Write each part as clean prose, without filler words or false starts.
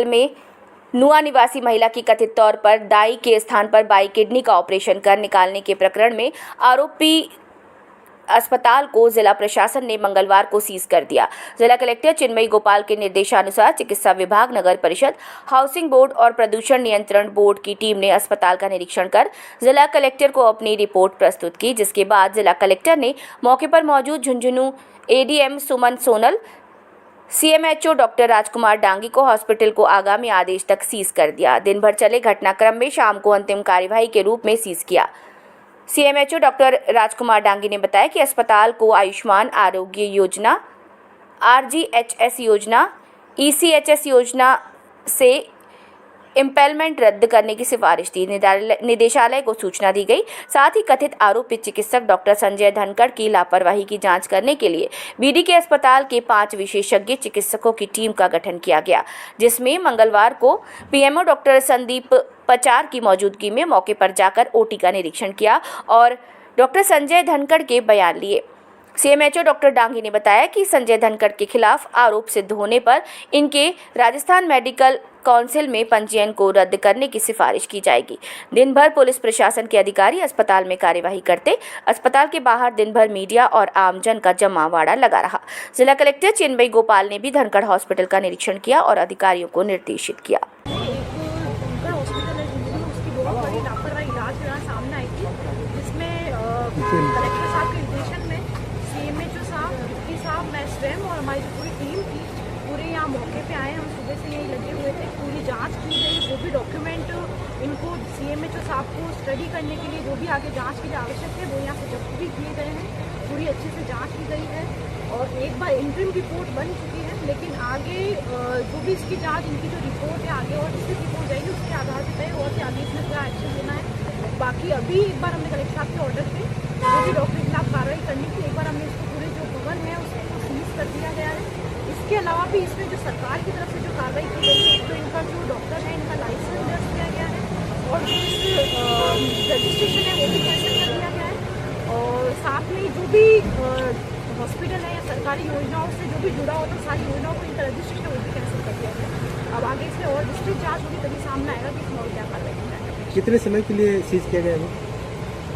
में नुआ निवासी महिला की कथित तौर पर दाई के स्थान पर बाई किडनी का ऑपरेशन कर निकालने के प्रकरण में आरोपी अस्पताल को जिला प्रशासन ने मंगलवार को सीज कर दिया। जिला कलेक्टर चिन्मयी गोपाल के निर्देशानुसार चिकित्सा विभाग, नगर परिषद, हाउसिंग बोर्ड और प्रदूषण नियंत्रण बोर्ड की टीम ने अस्पताल का निरीक्षण कर जिला कलेक्टर को अपनी रिपोर्ट प्रस्तुत की, जिसके बाद जिला कलेक्टर ने मौके पर मौजूद झुंझुनू एडीएम सुमन सोनल, सीएमएचओ डॉक्टर राजकुमार डांगी को हॉस्पिटल को आगामी आदेश तक सीज कर दिया। दिन भर चले घटनाक्रम में शाम को अंतिम कार्यवाही के रूप में सीज किया। सीएमएचओ डॉक्टर राजकुमार डांगी ने बताया कि अस्पताल को आयुष्मान आरोग्य योजना, आरजीएचएस योजना, ईसीएचएस योजना से इम्पेलमेंट रद्द करने की सिफारिश थी। निदेशालय को सूचना दी गई। साथ ही कथित आरोपित चिकित्सक डॉक्टर संजय धनखड़ की लापरवाही की जांच करने के लिए बीडी के अस्पताल के 5 विशेषज्ञ चिकित्सकों की टीम का गठन किया गया, जिसमें मंगलवार को पीएमओ डॉक्टर संदीप पचार की मौजूदगी में मौके पर जाकर ओटी का निरीक्षण किया और डॉक्टर संजय धनखड़ के बयान लिए। सीएमएचओ डॉक्टर डांगी ने बताया कि संजय धनखड़ के खिलाफ आरोप सिद्ध होने पर इनके राजस्थान मेडिकल काउंसिल में पंजीयन को रद्द करने की सिफारिश की जाएगी। दिन भर पुलिस प्रशासन के अधिकारी अस्पताल में कार्यवाही करते। अस्पताल के बाहर दिन भर मीडिया और आमजन का जमावड़ा लगा रहा। जिला कलेक्टर चिन्मयी गोपाल ने भी धनखड़ हॉस्पिटल का निरीक्षण किया और अधिकारियों को निर्देशित किया। कलेक्टर साहब के निर्देशन में सीएमएचओ साहब, डिप्टी साहब, मैं स्वयं और हमारी जो पूरी टीम थी, पूरे यहाँ मौके पे आए। हम सुबह से यहीं लगे हुए थे। पूरी जांच की गई। जो भी डॉक्यूमेंट इनको सीएमएचओ साहब को स्टडी करने के लिए जो भी आगे जांच के लिए आवश्यक थे वो यहाँ से जब्त भी किए गए हैं। पूरी अच्छे से जाँच की गई है और एक बार इंटरिम रिपोर्ट बन चुकी है, लेकिन आगे जो भी इसकी जाँच, इनकी जो रिपोर्ट है आगे और जिसकी रिपोर्ट जाएगी उसके आधार पर तय और आगे इसमें क्या एक्शन लेना है। बाकी अभी एक बार हमने कलेक्टर साहब के ऑर्डर पे जो भी डॉक्टर के खिलाफ कार्रवाई करनी थी, एक बार हमने इसको पूरे जो भवन है उसको सीज कर दिया गया है। इसके अलावा भी इसमें जो सरकार की तरफ से जो कार्रवाई की गई है, तो इनका जो डॉक्टर है इनका लाइसेंस दर्ज किया गया है और जो रजिस्ट्रेशन है वो भी कैंसिल कर दिया गया है और साथ में जो भी हॉस्पिटल है या सरकारी योजनाओं से जो भी जुड़ा होता है सारी योजनाओं को इनका रजिस्ट्रेशन वो भी कैंसिल कर दिया गया है। अब आगे इसमें और डिस्ट्रिक्ट जाँच होगी तभी सामने आएगा कि इसमें और क्या कार्रवाई की जाएगी। कितने समय के लिए सीज किया गया है?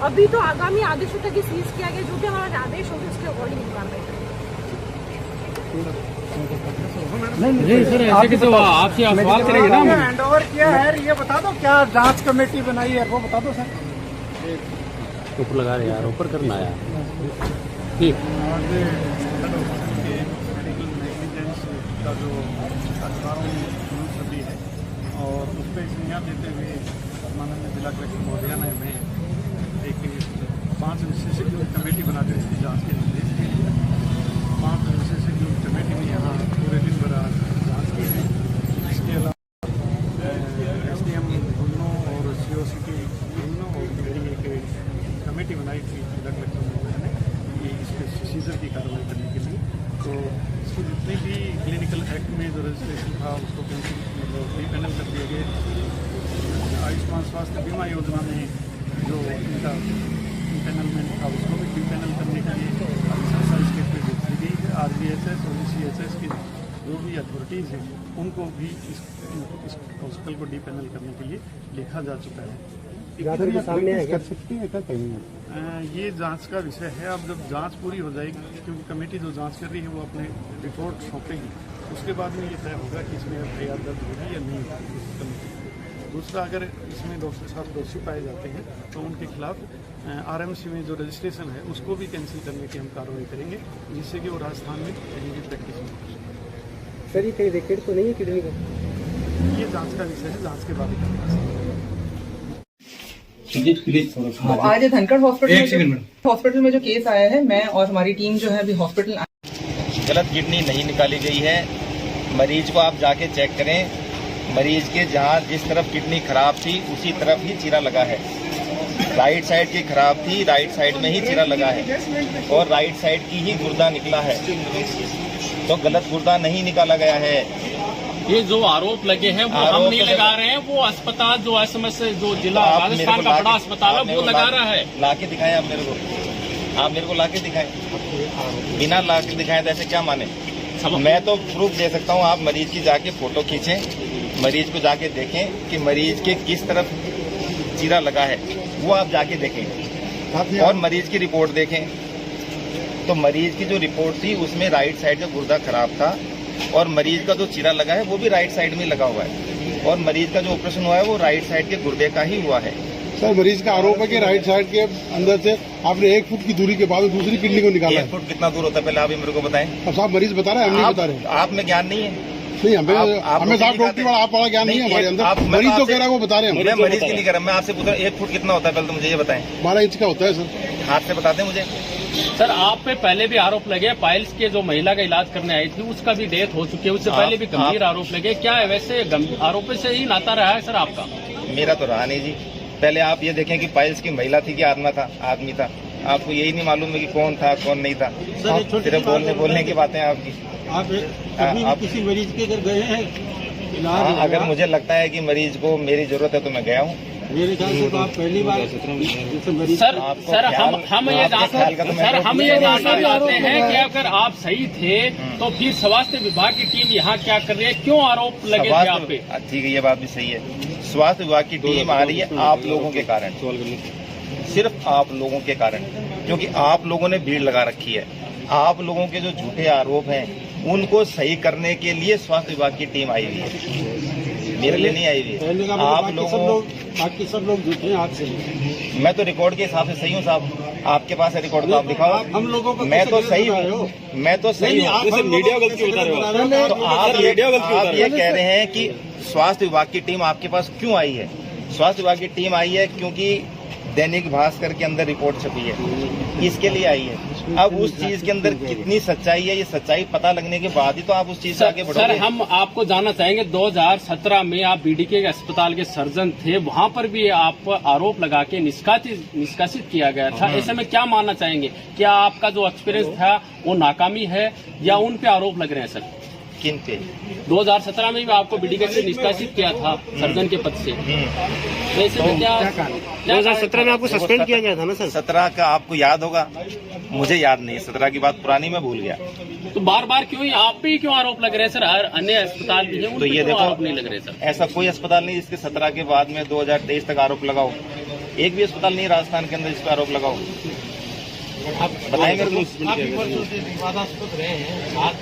अभी तो आगामी आदेशों तक ही सीज किया गया। जो भी हमारा आदेश होगा उसके अकॉर्डिंग कार्रवाई करेंगे। नहीं सर, ऐसे कैसे हुआ? आपसे सवाल करेंगे ना। हैंड ओवर किया है, ये बता दो क्या जांच कमेटी बनाई है वो बता दो सर। ऊपर लगा रहे यार, ऊपर करना है ठीक। मेडिकल नेग्लिजेंस का जो अखबारों में छवि है और उस पर संज्ञान देते हुए माननीय जिला कलेक्टर महोदया ने हमें एक 5 विशेषज्ञों की कमेटी बनाकर इसकी जांच के निर्देश दिए हैं। 5 विशेषज्ञों की कमेटी ने यहाँ पूरे दिन भर जांच की है। इसके अलावा एसडीएम दोनों और सीओसी की दोनों और मेरी एक कमेटी बनाई थी जिला कलेक्टर महोदया ने कि इसके सीजर की कार्रवाई करने के लिए। तो इसको जितने भी क्लिनिकल एक्ट में जो रजिस्ट्रेशन था उसको रीपैनल कर दिए गए। आयुष्मान स्वास्थ्य बीमा योजना में जो इनका पैनलमेंट था उसको भी डीपैनल करने के लिए एक्सरसाइज के पे दी गई है। आरजीएचएस और ईसीएचएस की जो भी अथॉरिटीज़ हैं उनको भी इस हॉस्पिटल को डीपैनल करने के लिए लिखा जा चुका है। सामने कर सकती है क्या कहीं? ये जांच का विषय है। अब जब जांच पूरी हो जाएगी, क्योंकि कमेटी जो जांच कर रही है वो अपने रिपोर्ट सौंपेगी, उसके बाद में ये तय होगा कि इसमें एफआईआर दर्ज होगी या नहीं होगी। दूसरा, अगर इसमें डॉक्टर साहब दोषी पाए जाते हैं तो उनके खिलाफ आरएमसी में जो रजिस्ट्रेशन है उसको भी कैंसिल करने की हम कार्रवाई करेंगे, जिससे कि वो राजस्थान में कहीं भी प्रैक्टिस नहीं हो सके। सर ये कहीं रिकॉर्ड तो नहीं है किडनी का? ये जांच का विषय है, जांच के बाद ही आज धनखड़ हॉस्पिटल में जो केस आया है, मैं और हमारी टीम जो है अभी हॉस्पिटल। गलत किडनी नहीं निकाली गई है। मरीज को आप जाके चेक करें, मरीज के जहाँ जिस तरफ किडनी खराब थी उसी तरफ ही चीरा लगा है। राइट साइड की खराब थी, राइट साइड में ही चीरा लगा है और राइट साइड की ही गुर्दा निकला है, तो गलत गुर्दा नहीं निकाला गया है। ये जो आरोप लगे हैं वो हम नहीं लगा रहे हैं, वो अस्पताल जो एसएमएस जो जिला राजस्थान का बड़ा अस्पताल है वो लगा रहा है। लाके दिखाएं आप मेरे को, आप मेरे को लाके दिखाएं। बिना लाके दिखाएं तो ऐसे क्या माने? मैं तो प्रूफ दे सकता हूँ, आप मरीज की जाके फोटो खींचें, मरीज को जाके देखें कि मरीज के किस तरफ चीरा लगा है, वो आप जाके देखें और मरीज की रिपोर्ट देखें। तो मरीज की जो रिपोर्ट थी उसमें राइट साइड का गुर्दा खराब था और मरीज का जो चीरा लगा है वो भी राइट साइड में लगा हुआ है और मरीज का जो ऑपरेशन हुआ है वो राइट साइड के गुर्दे का ही हुआ है। सर, मरीज का आरोप है कि राइट साइड के अंदर से आपने 1 फुट की दूरी के बाद दूसरी किडनी को निकाला 1 फुट कितना दूर होता है पहले आप ही मेरे को बताएं। अब साहब मरीज बता रहे हैं, हम नहीं बता रहे। आप में ज्ञान नहीं है? नहीं, हमें साहब डॉक्टर वाला आप वाला ज्ञान नहीं है हमारे अंदर। मरीज तो कह रहा है वो बता रहे हैं। मैं मरीज की नहीं कह रहा, मैं आपसे पूछ रहा हूँ 1 फुट कितना होता है, पहले तो मुझे ये बताएं। 12 इंच का होता है सर। हाथ से बताते हैं मुझे। सर, आप पे पहले भी आरोप लगे, पाइल्स के जो महिला का इलाज करने आई थी उसका भी डेथ हो चुकी है, उससे पहले भी गंभीर आरोप लगे। क्या है वैसे आरोप से ही नाता रहा है सर आपका? मेरा तो रहा नहीं जी। पहले आप ये देखें कि पाइल्स की महिला थी कि आदमी था। आपको यही नहीं मालूम है कि कौन था कौन नहीं था। सिर्फ बोलने की बातें आपकी। आप किसी मरीज के घर गए हैं? अगर मुझे लगता है कि मरीज को मेरी जरूरत है तो मैं गया हूँ। मेरे ख्याल से तो आप पहली बार सर हम ये जानना चाहते हैं कि अगर आप सही थे तो फिर स्वास्थ्य विभाग की टीम यहाँ क्या कर रही है, क्यों आरोप लगे थे आप पे? ठीक है, ये बात भी सही है। स्वास्थ्य विभाग की टीम आ रही है आप लोगों के कारण, सिर्फ आप लोगों के कारण, क्योंकि आप लोगों ने भीड़ लगा रखी है। आप लोगों के जो झूठे आरोप हैं उनको सही करने के लिए स्वास्थ्य विभाग की टीम आई हुई है, मेरे लिए नहीं आई हुई है। आप लोगों बाकी सब लोग झूठे हैं, आप सही। मैं तो रिकॉर्ड के हिसाब से सही हूँ साहब। आपके पास है रिकॉर्ड तो आप दिखाओ। हम लोगों को मैं तो सही हूँ, मैं तो सही हूँ। मीडिया गलती बता रहे हो। तो आप ये कह रहे हैं कि स्वास्थ्य विभाग की टीम आपके पास क्यों आई है? स्वास्थ्य विभाग की टीम आई है क्योंकि दैनिक भास्कर के अंदर रिपोर्ट छपी है, इसके लिए आई है। अब उस चीज के अंदर कितनी सच्चाई है, ये सच्चाई पता लगने के बाद ही तो आप उस चीज से आगे बढ़ोगे। सर, हम आपको जानना चाहेंगे 2017 में आप बीडीके के अस्पताल के सर्जन थे, वहां पर भी आप पर आरोप लगा के निष्कासित किया गया था। ऐसे में क्या मानना चाहेंगे? क्या आपका जो एक्सपीरियंस था वो नाकामी है या उन पे आरोप लग रहे हैं सर? किन पे? 2017 में भी आपको बीडीके से निष्कासित किया था सर्जन के पद से। ऐसे में क्या 2017 में आपको सस्पेंड किया गया था ना सर? 17 का आपको याद होगा, मुझे याद नहीं। 17 की बात पुरानी मैं भूल गया। तो बार बार क्यों आप पे क्यों आरोप लग रहे हैं सर? हर अन्य अस्पताल भी है, उन तो ये देखो, आरोप नहीं लग रहे सर। ऐसा कोई अस्पताल नहीं जिसके 17 के बाद में 2023 तक आरोप लगाओ। एक भी अस्पताल नहीं राजस्थान के अंदर जिस पर आरोप लगाओ। आप बताएं मेरे को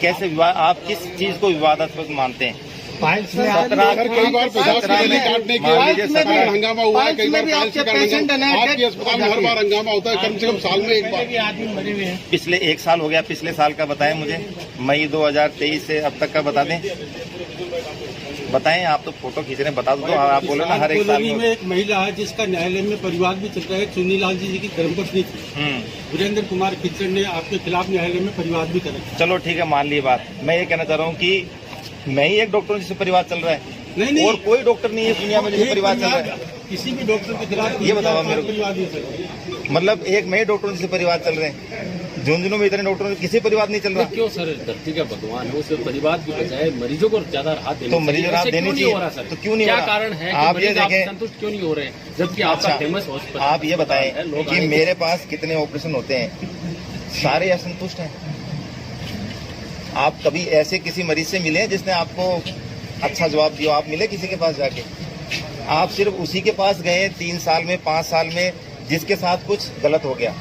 कैसे विवाद, आप किस चीज को विवादास्पद मानते हैं? कई बार काटने के हंगामा हुआ है, कई बार आपके अस्पताल में हर बार हंगामा होता है, कम से कम साल में एक बार। पिछले 1 साल हो गया, पिछले साल का बताएं मुझे, मई 2023 से अब तक का बता दें, बताएं। आप तो फोटो खींच रहे हैं, बता दो। आप बोले ना हर एक साल में एक महिला है जिसका न्यायालय में परिवार भी चल रहा है, चुन्नीलाल जी की धर्मपत्नी थी, वीरेंद्र कुमार खिचड़ ने आपके खिलाफ न्यायालय में परिवार भी करा। चलो ठीक है, मान ली बात। मैं ये कहना चाह रहा हूँ कि मैं ही एक डॉक्टर हूँ जिससे परिवार चल रहा है। नहीं, और कोई डॉक्टर नहीं है दुनिया में जिससे परिवार चल रहा है। किसी भी डॉक्टर के खिलाफ ये बताओ मेरे को। मतलब एक मैं ही डॉक्टर हूँ जिससे परिवार चल रहे हैं। झुंझुनू में इतने डॉक्टर किसी परिवार नहीं चल रहा। क्यों सर? धरती का भगवान है, उससे परिवार की बजाय मरीजों को ज्यादा राहत देनी तो मरीजों को राहत देनी चाहिए। तो क्यों नहीं हो रहा? क्या कारण है? आप ये देखें, संतुष्ट क्यों नहीं हो रहे हैं जबकि आपका फेमस हॉस्पिटल? आप ये बताएं कि मेरे पास कितने ऑपरेशन होते हैं, सारे असंतुष्ट हैं। आप कभी ऐसे किसी मरीज से मिले जिसने आपको अच्छा जवाब दिया? आप मिले किसी के पास जाके? आप सिर्फ उसी के पास गए 3 साल में 5 साल में जिसके साथ कुछ गलत हो गया,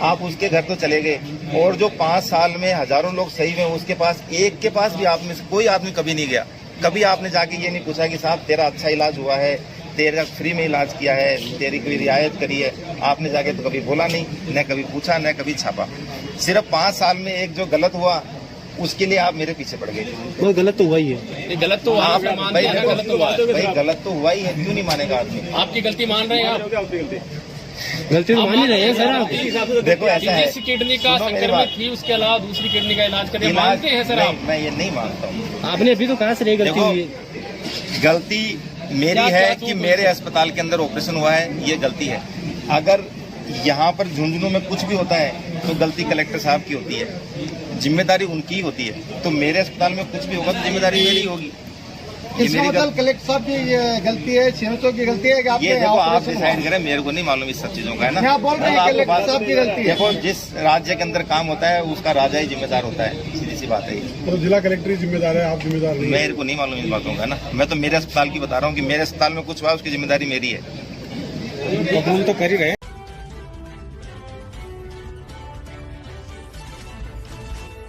आप उसके घर तो चले गए। और जो 5 साल में हजारों लोग सही हुए उसके पास, एक के पास भी आप में से कोई आदमी कभी नहीं गया। कभी आपने जाके ये नहीं पूछा कि साहब तेरा अच्छा इलाज हुआ है, तेरा फ्री में इलाज किया है, तेरी कोई रियायत करी है? आपने जाके तो कभी बोला नहीं, न कभी पूछा, न कभी छापा। सिर्फ 5 साल में एक जो गलत हुआ उसके लिए आप मेरे पीछे पड़ गए। वो गलत तो हुआ ही है। गलत तो भाई गलत तो हुआ है। भाई गलत तो हुआ ही है, क्यों नहीं मानेगा आदमी? आपकी गलती मान रहे हैं आप? गलती तो मान ही रहे हैं सर आप। देखो ऐसा है, जिस किडनी का संक्रमित थी उसके अलावा दूसरी किडनी का इलाज करने मानते हैं सर आप? मैं ये नहीं मानता हूँ। आपने अभी तो कहा सर ये गलती हुई है। गलती मेरी है कि मेरे अस्पताल के अंदर ऑपरेशन हुआ है, ये गलती है। अगर यहाँ पर झुंझुनू में कुछ भी होता है तो गलती कलेक्टर साहब की होती है, जिम्मेदारी उनकी ही होती है। तो मेरे अस्पताल में कुछ भी होगा तो जिम्मेदारी मेरी होगी। ये मेरी गलती कलेक्टर साहब की गलती है, सीएमओ की गलती है कि ये देखो आप डिसाइड करें, मेरे को नहीं मालूम इस सब चीजों का, है ना। क्या बोल रहे हैं आपको कलेक्टर बात- साहब की गलती है? देखो जिस राज्य के अंदर काम होता है उसका राजा ही जिम्मेदार होता है, सीधी सी बात है ये। तो जिला कलेक्टर ही जिम्मेदार है, आप जिम्मेदार नहीं है। मेरे को नहीं मालूम इन बातों का ना, मैं तो मेरे अस्पताल की बता रहा हूँ कि मेरे अस्पताल में कुछ हुआ उसकी जिम्मेदारी मेरी है। कबूल तो कर ही रहे हैं।